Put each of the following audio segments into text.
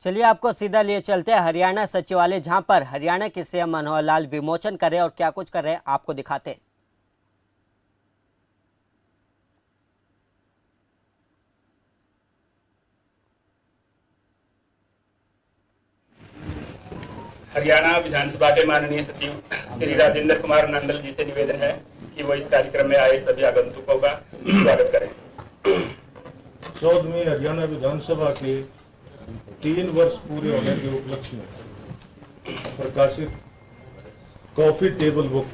चलिए आपको सीधा लिए चलते हैं हरियाणा सचिवालय, जहां पर हरियाणा के सीएम मनोहर लाल विमोचन कर रहे हैं और क्या कुछ कर रहे हैं आपको दिखाते हैं। हरियाणा विधानसभा के माननीय सचिव श्री राजेंद्र कुमार नंदल जी से निवेदन है कि वो इस कार्यक्रम में आए सभी आगंतुकों का स्वागत करें। 14वीं हरियाणा विधानसभा के 3 वर्ष पूरे होने के उपलक्ष्य में प्रकाशित कॉफी टेबल बुक,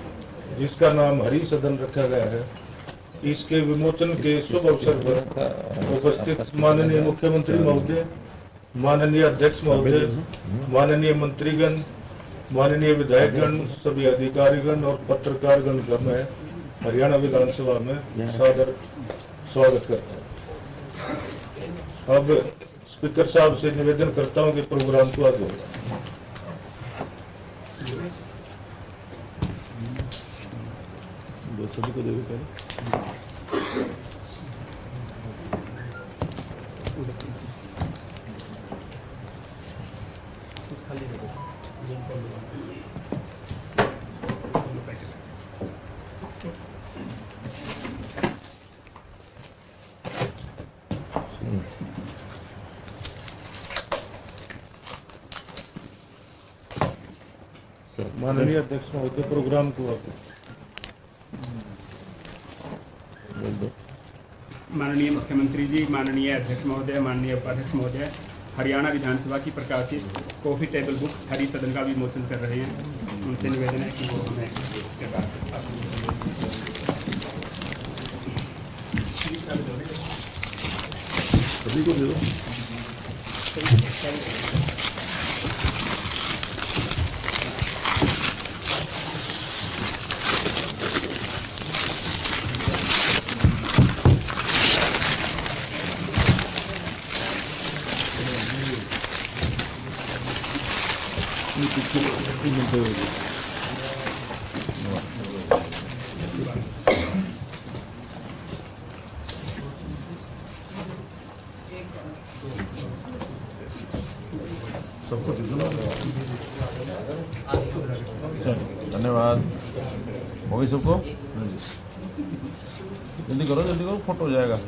जिसका नाम हरि सदन रखा गया है, इसके विमोचन के शुभ अवसर पर उपस्थित माननीय मुख्यमंत्री महोदय, माननीय अध्यक्ष महोदय, माननीय मंत्रीगण, माननीय विधायकगण, सभी अधिकारीगण और पत्रकारगण का मैं हरियाणा विधानसभा में सादर स्वागत करता हूँ। अब स्पीकर साहब से निवेदन करता हूँ कि प्रोग्राम को आगे होगा। सभी को देखो माननीय अध्यक्ष महोदय, प्रोग्राम को आगे। माननीय मुख्यमंत्री जी, माननीय अध्यक्ष महोदय, माननीय उपाध्यक्ष महोदय, हरियाणा विधानसभा की प्रकाशित कॉफी टेबल बुक हरि सदन का विमोचन कर रहे हैं। उनसे निवेदन है कि वो हमें इसके बाद सभी को दे दो। सबको धन्यवाद। हो गई सबको? जल्दी करो, फोटो हो जाएगा।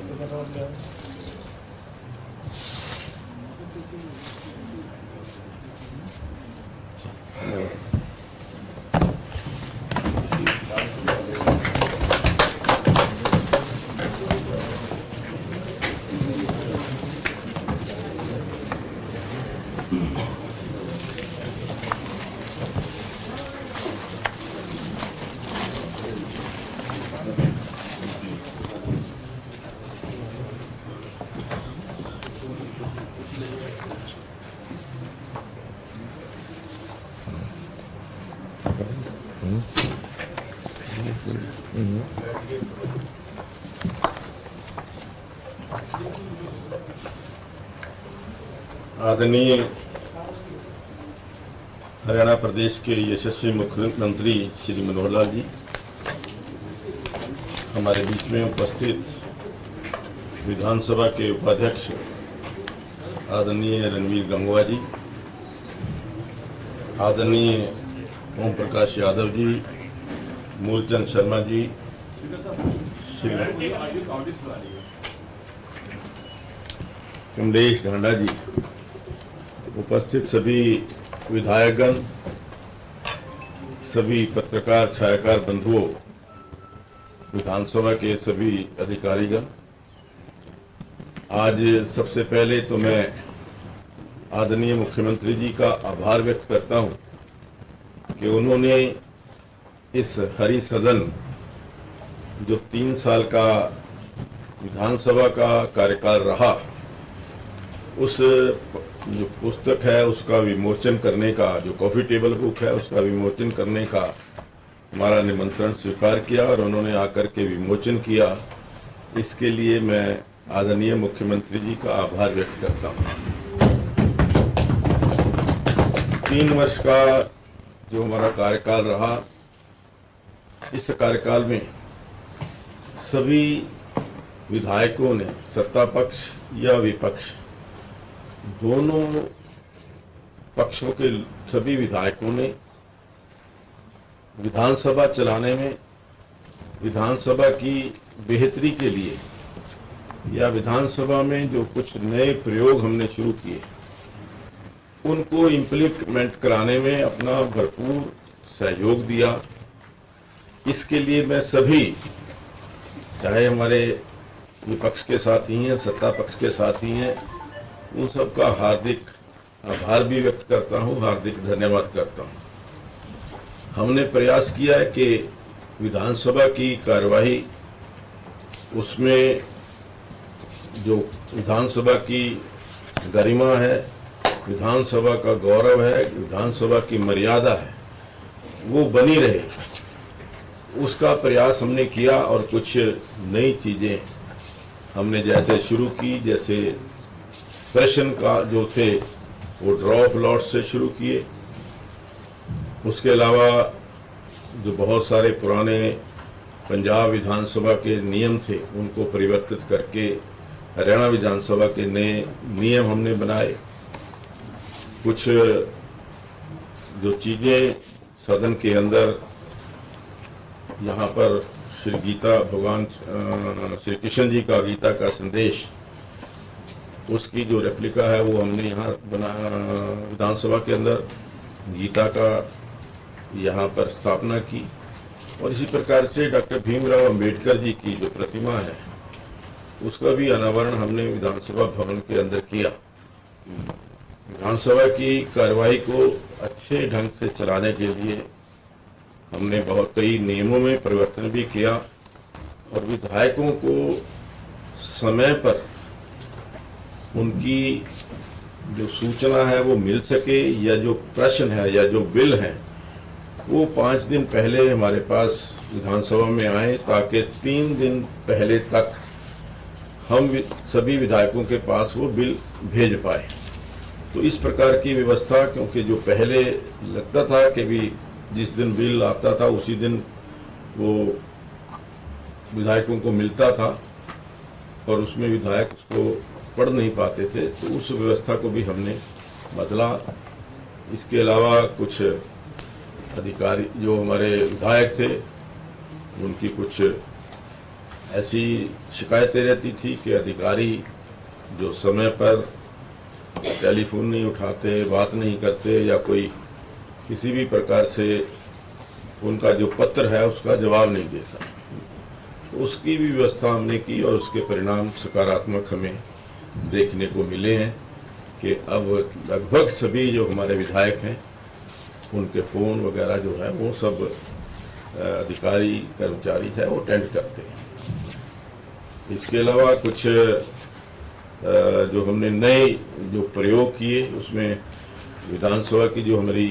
आदरणीय हरियाणा प्रदेश के यशस्वी मुख्यमंत्री श्री मनोहर लाल जी, हमारे बीच में उपस्थित विधानसभा के उपाध्यक्ष आदरणीय रणवीर गंगवा जी, आदरणीय ओम प्रकाश यादव जी, मूलचंद शर्मा जी, कमलेश ढांडा जी, उपस्थित सभी विधायकगण, सभी पत्रकार छायाकार बंधुओं, विधानसभा के सभी अधिकारीगण, आज सबसे पहले तो मैं आदरणीय मुख्यमंत्री जी का आभार व्यक्त करता हूं कि उन्होंने इस हरि सदन, जो 3 साल का विधानसभा का कार्यकाल रहा, उस जो पुस्तक है उसका विमोचन करने का, जो कॉफी टेबल बुक है उसका विमोचन करने का हमारा निमंत्रण स्वीकार किया और उन्होंने आकर के विमोचन किया। इसके लिए मैं आदरणीय मुख्यमंत्री जी का आभार व्यक्त करता हूँ। 3 वर्ष का जो हमारा कार्यकाल रहा, इस कार्यकाल में सभी विधायकों ने, सत्ता पक्ष या विपक्ष, दोनों पक्षों के सभी विधायकों ने विधानसभा चलाने में, विधानसभा की बेहतरी के लिए या विधानसभा में जो कुछ नए प्रयोग हमने शुरू किए उनको इम्प्लीमेंट कराने में अपना भरपूर सहयोग दिया। इसके लिए मैं सभी, चाहे हमारे विपक्ष के साथी हैं, सत्ता पक्ष के साथी हैं, उन सबका हार्दिक आभार भी व्यक्त करता हूं, हार्दिक धन्यवाद करता हूं। हमने प्रयास किया है कि विधानसभा की कार्यवाही, उसमें जो विधानसभा की गरिमा है, विधानसभा का गौरव है, विधानसभा की मर्यादा है, वो बनी रहे, उसका प्रयास हमने किया। और कुछ नई चीजें हमने जैसे शुरू की, जैसे प्रश्न का जो थे वो ड्रॉ ऑफ लॉट्स से शुरू किए। उसके अलावा जो बहुत सारे पुराने पंजाब विधानसभा के नियम थे उनको परिवर्तित करके हरियाणा विधानसभा के नए नियम हमने बनाए। कुछ जो चीजें सदन के अंदर, यहाँ पर श्री गीता, भगवान श्री कृष्ण जी का गीता का संदेश, उसकी जो रेप्लिका है वो हमने यहाँ विधानसभा के अंदर गीता का यहाँ पर स्थापना की। और इसी प्रकार से डॉक्टर भीमराव अंबेडकर जी की जो प्रतिमा है उसका भी अनावरण हमने विधानसभा भवन के अंदर किया। विधानसभा की कार्यवाही को अच्छे ढंग से चलाने के लिए हमने बहुत कई नियमों में परिवर्तन भी किया और विधायकों को समय पर उनकी जो सूचना है वो मिल सके, या जो प्रश्न है या जो बिल है वो 5 दिन पहले हमारे पास विधानसभा में आए, ताकि 3 दिन पहले तक हम सभी विधायकों के पास वो बिल भेज पाए। तो इस प्रकार की व्यवस्था, क्योंकि जो पहले लगता था कि भी जिस दिन बिल आता था उसी दिन वो विधायकों को मिलता था और उसमें विधायक उसको पढ़ नहीं पाते थे, तो उस व्यवस्था को भी हमने बदला। इसके अलावा कुछ अधिकारी जो हमारे विधायक थे उनकी कुछ ऐसी शिकायतें रहती थी कि अधिकारी जो समय पर टेलीफोन नहीं उठाते, बात नहीं करते, या कोई किसी भी प्रकार से उनका जो पत्र है उसका जवाब नहीं देता। तो उसकी भी व्यवस्था हमने की और उसके परिणाम सकारात्मक हमें देखने को मिले हैं कि अब लगभग सभी जो हमारे विधायक हैं उनके फ़ोन वगैरह जो है वो सब अधिकारी कर्मचारी है वो अटेंड करते हैं। इसके अलावा कुछ जो हमने नए जो प्रयोग किए उसमें विधानसभा की जो हमारी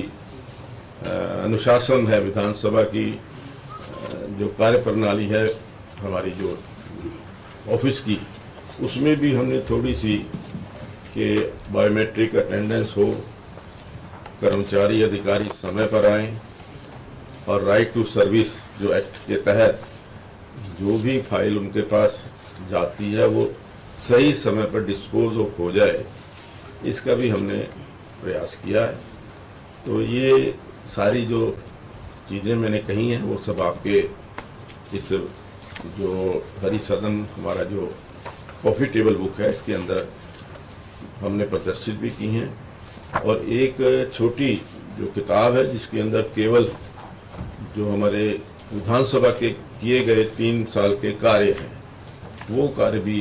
अनुशासन है, विधानसभा की जो कार्य प्रणाली है हमारी जो ऑफिस की, उसमें भी हमने थोड़ी सी कि बायोमेट्रिक अटेंडेंस हो, कर्मचारी अधिकारी समय पर आएं और राइट टू सर्विस जो एक्ट के तहत जो भी फाइल उनके पास जाती है वो सही समय पर डिस्पोज ऑफ हो जाए, इसका भी हमने प्रयास किया है। तो ये सारी जो चीज़ें मैंने कही हैं वो सब आपके इस जो हरि सदन हमारा जो कॉफ़ी टेबल बुक है इसके अंदर हमने प्रदर्शित भी की हैं। और एक छोटी जो किताब है जिसके अंदर केवल जो हमारे विधानसभा के किए गए 3 साल के कार्य हैं वो कार्य भी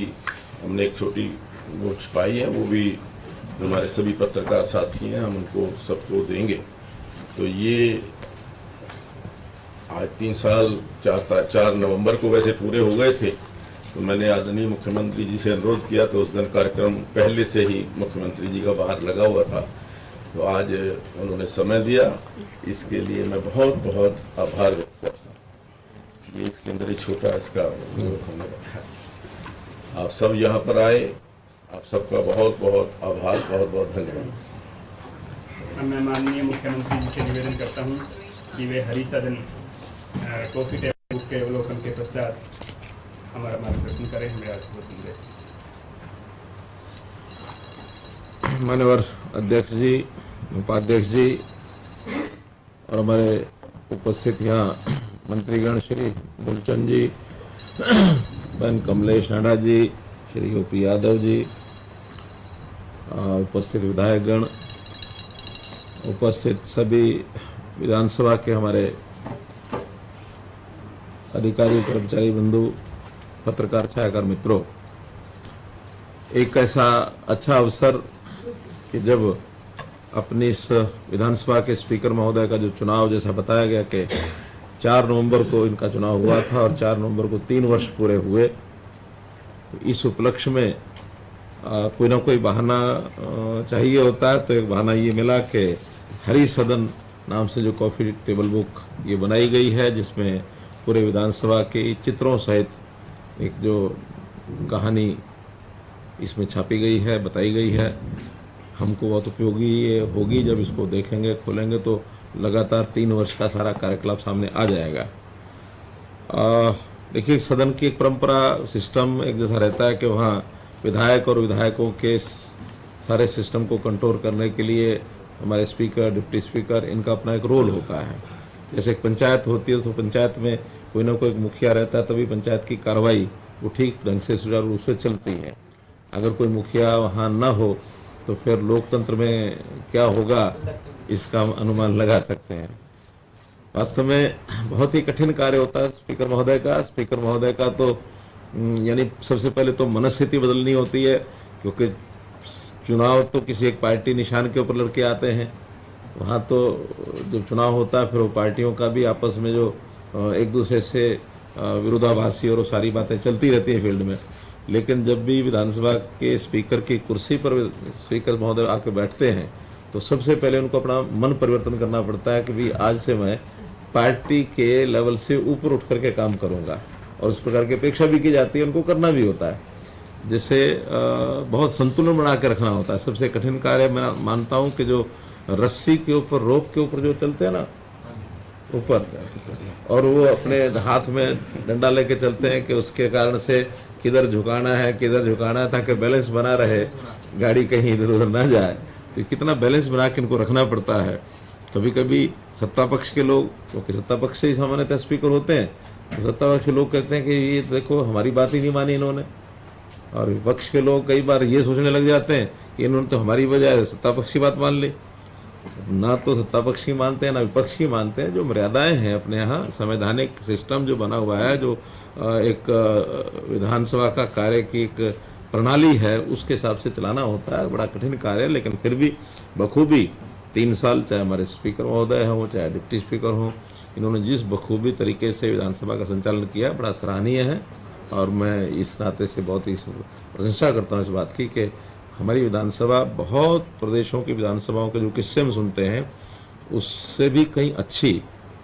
हमने एक छोटी वो छपाई है, वो भी हमारे सभी पत्रकार साथी हैं, हम उनको सबको देंगे। तो ये आज 3 साल 4 नवंबर को वैसे पूरे हो गए थे, तो मैंने आदरणीय मुख्यमंत्री जी से अनुरोध किया, तो उस दिन कार्यक्रम पहले से ही मुख्यमंत्री जी का बाहर लगा हुआ था, तो आज उन्होंने समय दिया, इसके लिए मैं बहुत बहुत आभार व्यक्त करता हूँ। ये इसके अंदर ही छोटा इसका हमने रखा है। आप सब यहाँ पर आए, आप सबका बहुत बहुत आभार, बहुत बहुत धन्यवाद। मैं माननीय मुख्यमंत्री जी से निवेदन करता हूँ कि वे हरि सदन कॉफी टेबल बुक के अवलोकन के पश्चात हमारा मार्गदर्शन करें, हमें आश्वासन दें। माननीय अध्यक्ष जी, उपाध्यक्ष जी और हमारे उपस्थित यहाँ मंत्रीगण श्री मूलचंद जी, बहन कमलेश नाडा जी, श्री ओपी यादव जी, उपस्थित विधायकगण, उपस्थित सभी विधानसभा के हमारे अधिकारी कर्मचारी बंधु, पत्रकार छायाकार मित्रों, एक ऐसा अच्छा अवसर कि जब अपनी इस विधानसभा के स्पीकर महोदय का जो चुनाव, जैसा बताया गया कि 4 नवंबर को इनका चुनाव हुआ था और 4 नवंबर को 3 वर्ष पूरे हुए, तो इस उपलक्ष्य में कोई ना कोई बहाना चाहिए होता है। तो एक बहाना ये मिला कि हरी सदन नाम से जो कॉफी टेबल बुक ये बनाई गई है, जिसमें पूरे विधानसभा के चित्रों सहित एक जो कहानी इसमें छापी गई है, बताई गई है, हमको बहुत उपयोगी होगी। जब इसको देखेंगे, खोलेंगे तो लगातार 3 वर्ष का सारा कार्यकलाप सामने आ जाएगा। देखिए, सदन की एक परंपरा, सिस्टम एक जैसा रहता है कि वहाँ विधायक और विधायकों के सारे सिस्टम को कंट्रोल करने के लिए हमारे स्पीकर, डिप्टी स्पीकर, इनका अपना एक रोल होता है। जैसे एक पंचायत होती है तो पंचायत में कोई ना कोई मुखिया रहता है, तभी पंचायत की कार्रवाई वो ठीक ढंग से सुचारू रूप से चलती है। अगर कोई मुखिया वहाँ न हो तो फिर लोकतंत्र में क्या होगा, इसका अनुमान लगा सकते हैं। वास्तव में बहुत ही कठिन कार्य होता है स्पीकर महोदय का। स्पीकर महोदय का तो यानी सबसे पहले तो मनस्थिति बदलनी होती है, क्योंकि चुनाव तो किसी एक पार्टी निशान के ऊपर लड़के आते हैं। वहाँ तो जब चुनाव होता है फिर वो पार्टियों का भी आपस में जो एक दूसरे से विरोधाभासी और वो सारी बातें चलती रहती हैं फील्ड में। लेकिन जब भी विधानसभा के स्पीकर की कुर्सी पर स्पीकर महोदय आके बैठते हैं तो सबसे पहले उनको अपना मन परिवर्तन करना पड़ता है कि भाई आज से मैं पार्टी के लेवल से ऊपर उठ करके काम करूंगा, और उस प्रकार की अपेक्षा भी की जाती है, उनको करना भी होता है। जिससे बहुत संतुलन बना के रखना होता है। सबसे कठिन कार्य मैं मानता हूँ कि जो रस्सी के ऊपर, रोप के ऊपर जो चलते हैं ना ऊपर, और वो अपने हाथ में डंडा लेके चलते हैं कि उसके कारण से किधर झुकाना है, किधर झुकाना है, ताकि बैलेंस बना रहे, गाड़ी कहीं इधर उधर ना जाए। तो कितना बैलेंस बना के इनको रखना पड़ता है। कभी कभी सत्ता पक्ष के लोग, क्योंकि सत्ता पक्ष से ही सामान्यतः स्पीकर होते हैं, तो सत्ता पक्ष के लोग कहते हैं कि ये देखो हमारी बात ही नहीं मानी इन्होंने, और विपक्ष के लोग कई बार ये सोचने लग जाते हैं कि इन्होंने तो हमारी बजाय सत्ता पक्ष की बात मान ली। ना तो सत्ता पक्ष की मानते हैं ना विपक्ष की मानते हैं। जो मर्यादाएं हैं अपने यहाँ, संवैधानिक सिस्टम जो बना हुआ है, जो एक विधानसभा का कार्य की एक प्रणाली है, उसके हिसाब से चलाना होता है। बड़ा कठिन कार्य है, लेकिन फिर भी बखूबी 3 साल, चाहे हमारे स्पीकर महोदय हों चाहे डिप्टी स्पीकर हों, इन्होंने जिस बखूबी तरीके से विधानसभा का संचालन किया, बड़ा सराहनीय है। और मैं इस नाते से बहुत ही प्रशंसा करता हूँ इस बात की कि हमारी विधानसभा बहुत प्रदेशों की विधानसभाओं के जो किस्से हम सुनते हैं उससे भी कहीं अच्छी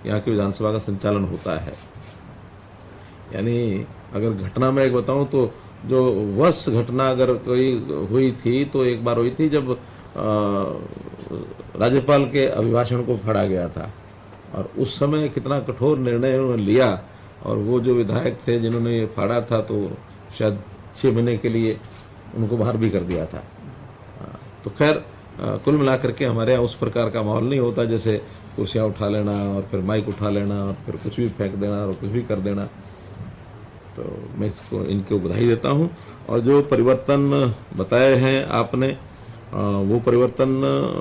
यहाँ की विधानसभा का संचालन होता है। यानी अगर घटना में एक बताऊं तो जो वर्ष घटना अगर कोई हुई थी तो एक बार हुई थी जब राज्यपाल के अभिभाषण को फाड़ा गया था, और उस समय कितना कठोर निर्णय उन्होंने लिया। और वो जो विधायक थे जिन्होंने ये फाड़ा था तो शायद 6 महीने के लिए उनको बाहर भी कर दिया था। तो खैर कुल मिलाकर के हमारे यहाँ उस प्रकार का माहौल नहीं होता, जैसे कुर्सियाँ उठा लेना और फिर माइक उठा लेना और फिर कुछ भी फेंक देना और कुछ भी कर देना। तो मैं इसको इनको बधाई देता हूँ। और जो परिवर्तन बताए हैं आपने, वो परिवर्तन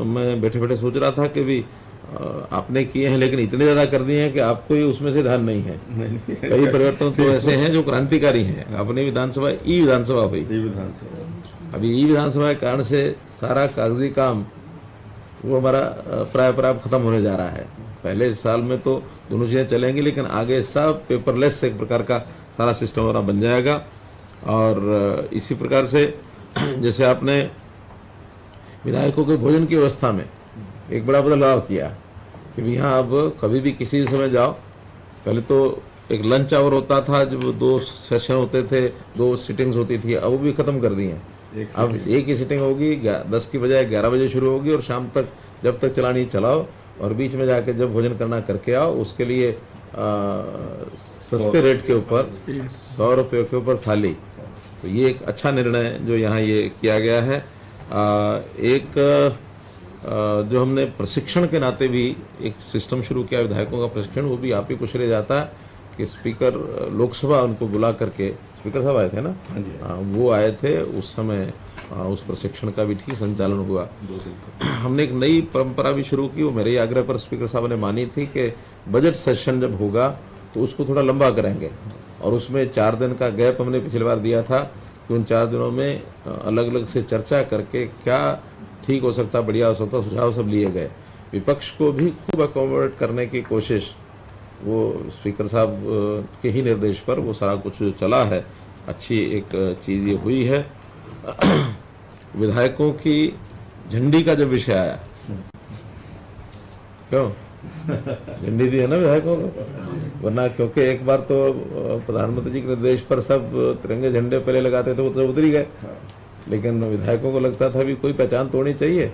मैं बैठे बैठे सोच रहा था कि भी आपने किए हैं, लेकिन इतने ज़्यादा कर दिए हैं कि आपको ही उसमें से ध्यान नहीं है। कई परिवर्तन तो ऐसे हैं जो क्रांतिकारी हैं। अपनी विधानसभा ई विधानसभा हुई, अभी ई विधानसभा के कारण से सारा कागजी काम वो हमारा प्राय खत्म होने जा रहा है। पहले साल में तो दोनों चीज़ें चलेंगी, लेकिन आगे सब पेपरलेस एक प्रकार का सारा सिस्टम हमारा बन जाएगा। और इसी प्रकार से जैसे आपने विधायकों के भोजन की व्यवस्था में एक बड़ा बदलाव किया कि यहाँ अब कभी भी किसी भी समय जाओ, पहले तो एक लंच आवर होता था, जब 2 सेशन होते थे, 2 सिटिंग्स होती थी, अब वो भी खत्म कर दी हैं। अब एक ही सिटिंग होगी, 10 की बजाय 11 बजे शुरू होगी और शाम तक जब तक चलानी चलाओ, और बीच में जाके जब भोजन करना करके आओ। उसके लिए सस्ते रेट के ऊपर 100 रुपये के ऊपर थाली। तो ये एक अच्छा निर्णय जो यहाँ ये किया गया है। एक जो हमने प्रशिक्षण के नाते भी एक सिस्टम शुरू किया विधायकों का प्रशिक्षण, वो भी आप ही को श्रेय जाता है कि स्पीकर लोकसभा उनको बुला करके, स्पीकर साहब आए थे ना, वो आए थे उस समय, उस प्रशिक्षण का भी ठीक संचालन हुआ। हमने एक नई परंपरा भी शुरू की, वो मेरे ही आग्रह पर स्पीकर साहब ने मानी थी कि बजट सेशन जब होगा तो उसको थोड़ा लंबा करेंगे, और उसमें 4 दिन का गैप हमने पिछली बार दिया था कि उन 4 दिनों में अलग अलग से चर्चा करके क्या ठीक हो सकता, बढ़िया हो सकता, सुझाव सब लिए गए। विपक्ष को भी खूब अकोमोडेट करने की कोशिश, वो स्पीकर साहब के ही निर्देश पर वो सारा कुछ चला है, अच्छी एक चीज़ ये हुई है। विधायकों की झंडी का जब विषय आया, क्यों झंडी दी है ना विधायकों को, वरना क्योंकि एक बार तो प्रधानमंत्री जी के निर्देश पर सब तिरंगे झंडे पहले लगाते थे, वो तो उतरी गए, लेकिन विधायकों को लगता था भी कोई पहचान तो होनी चाहिए,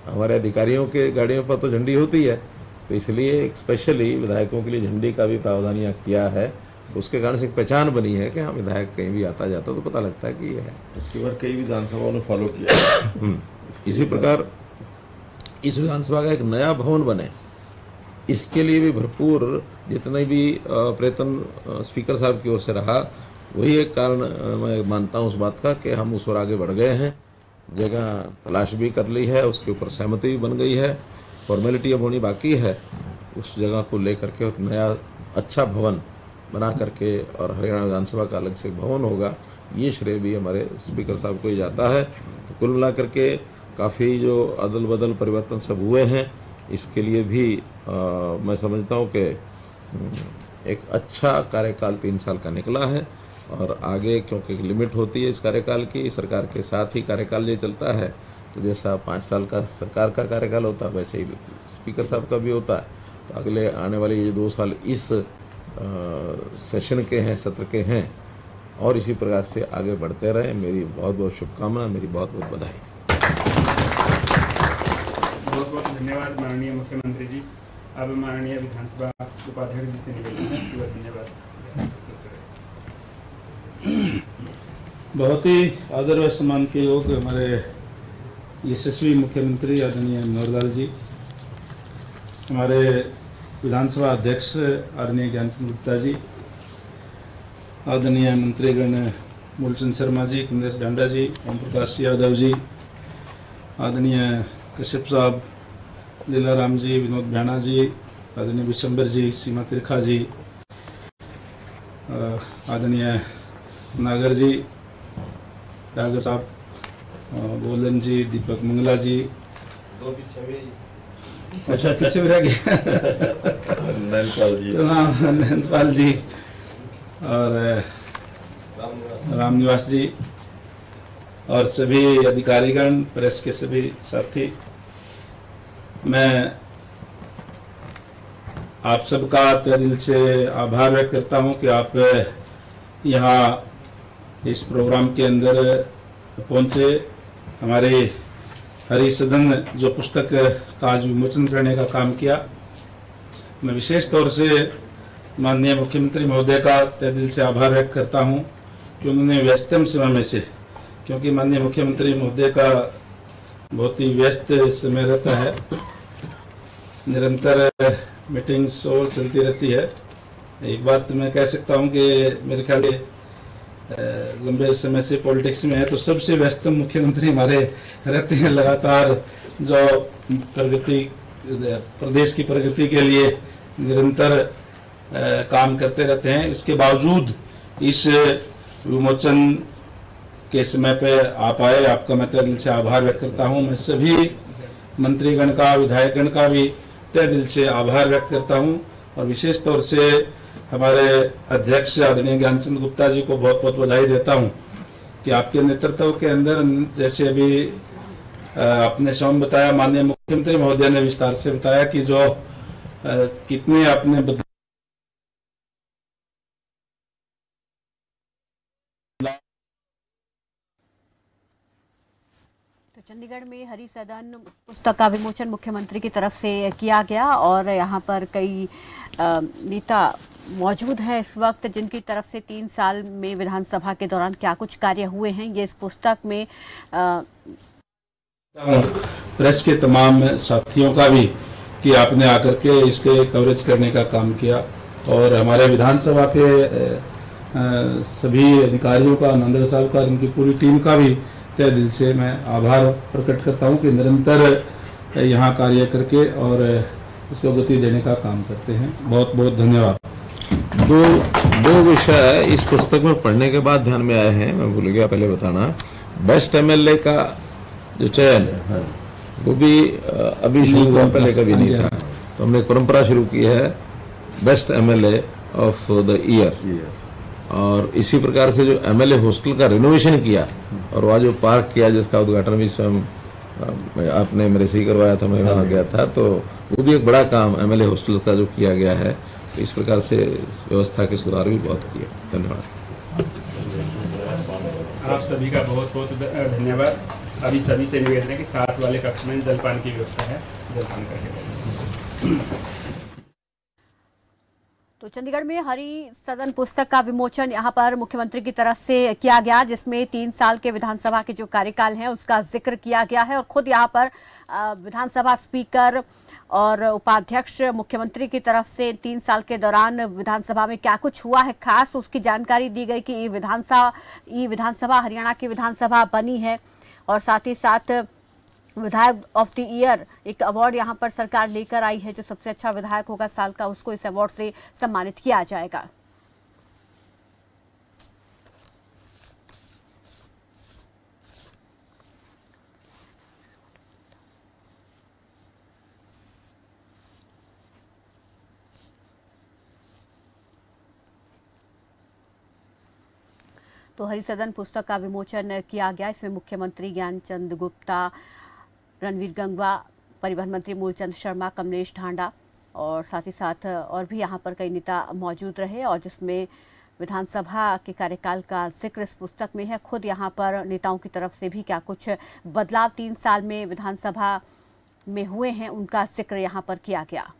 हमारे अधिकारियों के गाड़ियों पर तो झंडी होती है, तो इसलिए स्पेशली विधायकों के लिए झंडी का भी प्रावधान यहाँ किया है। उसके कारण से एक पहचान बनी है कि हाँ विधायक कहीं भी आता जाता तो पता लगता है कि ये है। उसके बाद कई विधानसभाओं ने फॉलो किया। इसी प्रकार इस विधानसभा का एक नया भवन बने, इसके लिए भी भरपूर जितने भी प्रयत्न स्पीकर साहब की ओर से रहा, वही एक कारण मैं मानता हूँ उस बात का कि हम उस ओर आगे बढ़ गए हैं। जगह तलाश भी कर ली है, उसके ऊपर सहमति भी बन गई है, फॉर्मेलिटी अब होनी बाकी है। उस जगह को लेकर के एक नया अच्छा भवन बना करके, और हरियाणा विधानसभा का अलग से भवन होगा, ये श्रेय भी हमारे स्पीकर साहब को ही जाता है। तो कुल मिला करके काफ़ी जो अदल बदल परिवर्तन सब हुए हैं, इसके लिए भी मैं समझता हूँ कि एक अच्छा कार्यकाल 3 साल का निकला है, और आगे क्योंकि एक लिमिट होती है इस कार्यकाल की, सरकार के साथ ही कार्यकाल ये चलता है, तो जैसा 5 साल का सरकार का कार्यकाल होता है वैसे ही स्पीकर साहब का भी होता है। तो अगले आने वाले ये 2 साल इस सेशन के हैं, सत्र के हैं, और इसी प्रकार से आगे बढ़ते रहें। मेरी बहुत बहुत शुभकामना, मेरी बहुत बहुत बधाई। बहुत बहुत धन्यवाद माननीय मुख्यमंत्री जी। अब माननीय विधानसभा उपाध्यक्ष जी से निवेदन है कि वह धन्यवाद। बहुत ही आदर व सम्मान के योग हमारे यशस्वी मुख्यमंत्री आदरणीय मनोहर लाल जी, हमारे विधानसभा अध्यक्ष आदरणीय ज्ञानचंद गुप्ता जी, आदरणीय मंत्रीगण मूलचंद शर्मा जी, कमलेश डांडा जी, ओम प्रकाश यादव जी, आदरणीय कश्यप साहब, लीलाराम जी, विनोद भैणा जी, आदरणीय विशंबर जी, सीमा त्रिखा जी, आदरणीय नागर जी, डागर साहब, बोलन जी, दीपक मंगला जी, अच्छा पीछे भी रह गया नंदपाल जी, और रामनिवास जी, और सभी अधिकारीगण, प्रेस के सभी साथी, मैं आप सबका तहे दिल से आभार व्यक्त करता हूं कि आप यहाँ इस प्रोग्राम के अंदर पहुंचे। हमारे हरि सदन जो पुस्तक का आज विमोचन करने का काम किया, मैं विशेष तौर से माननीय मुख्यमंत्री महोदय का तहे दिल से आभार व्यक्त करता हूं कि उन्होंने व्यस्तम समय में से, क्योंकि माननीय मुख्यमंत्री महोदय का बहुत ही व्यस्त समय रहता है, निरंतर मीटिंग्स और चलती रहती है। एक बात तो मैं कह सकता हूं कि मेरे ख्याल से लंबे समय से पॉलिटिक्स में है तो सबसे व्यस्तम मुख्यमंत्री हमारे रहते हैं। लगातार जो प्रगति, प्रदेश की प्रगति के लिए निरंतर काम करते रहते हैं। इसके बावजूद इस विमोचन के समय पे आप आए, आपका मैं तहे दिल से आभार व्यक्त करता हूं। मैं सभी मंत्रीगण का, विधायकगण का भी तहे दिल से आभार व्यक्त करता हूं, और विशेष तौर से हमारे अध्यक्ष आदरणीय ज्ञानचंद गुप्ता जी को बहुत बहुत बधाई देता हूं कि आपके नेतृत्व के अंदर, जैसे अभी आपने स्वयं बताया, माननीय मुख्यमंत्री महोदय ने विस्तार से बताया कि जो कितने आपने चंडीगढ़ में हरि सदन पुस्तक का विमोचन मुख्यमंत्री की तरफ से किया गया, और यहाँ पर कई नेता मौजूद हैं इस वक्त जिनकी तरफ से 3 साल में विधानसभा के दौरान क्या कुछ कार्य हुए हैं ये इस पुस्तक में प्रेस के तमाम साथियों का भी कि आपने आकर के इसके कवरेज करने का काम किया, और हमारे विधानसभा के सभी अधिकारियों का, नंदर साहब का, इनकी पूरी टीम का भी तहे दिल से मैं आभार प्रकट करता हूं कि निरंतर यहाँ कार्य करके और इसको गति देने का काम करते हैं। बहुत बहुत धन्यवाद। दो विषय इस पुस्तक में पढ़ने के बाद ध्यान में आए हैं, मैं भूल गया पहले बताना। बेस्ट एमएलए का जो चयन वो भी अभी शुरू हुआ, पहले कभी नहीं था। तो हमने एक परंपरा शुरू की है best MLA of the year, और इसी प्रकार से जो एमएलए हॉस्टल का रिनोवेशन किया और वहाँ जो पार्क किया जिसका उद्घाटन भी स्वयं आपने मेरे से ही करवाया था, मैं वहाँ गया था, तो वो भी एक बड़ा काम एमएलए हॉस्टल का जो किया गया है। इस प्रकार से व्यवस्था के सुधार भी बहुत किए। धन्यवाद। आप सभी का बहुत बहुत धन्यवाद। अभी सभी से निवेदन है कि साथ वाले कक्ष में जलपान की व्यवस्था है, जलपान करके। तो चंडीगढ़ में हरि सदन पुस्तक का विमोचन यहाँ पर मुख्यमंत्री की तरफ से किया गया, जिसमें 3 साल के विधानसभा के जो कार्यकाल हैं उसका जिक्र किया गया है, और खुद यहाँ पर विधानसभा स्पीकर और उपाध्यक्ष मुख्यमंत्री की तरफ से 3 साल के दौरान विधानसभा में क्या कुछ हुआ है खास, उसकी जानकारी दी गई कि ये विधानसभा हरियाणा की विधानसभा बनी है, और साथ ही साथ विधायक ऑफ द ईयर एक अवार्ड यहाँ पर सरकार लेकर आई है। जो सबसे अच्छा विधायक होगा साल का, उसको इस अवार्ड से सम्मानित किया जाएगा। तो हरि सदन पुस्तक का विमोचन किया गया। इसमें मुख्यमंत्री ज्ञानचंद गुप्ता, रणवीर गंगवा, परिवहन मंत्री मूलचंद शर्मा, कमलेश ढांडा और साथ ही साथ और भी यहाँ पर कई नेता मौजूद रहे, और जिसमें विधानसभा के कार्यकाल का जिक्र इस पुस्तक में है। खुद यहाँ पर नेताओं की तरफ से भी क्या कुछ बदलाव 3 साल में विधानसभा में हुए हैं उनका जिक्र यहाँ पर किया गया।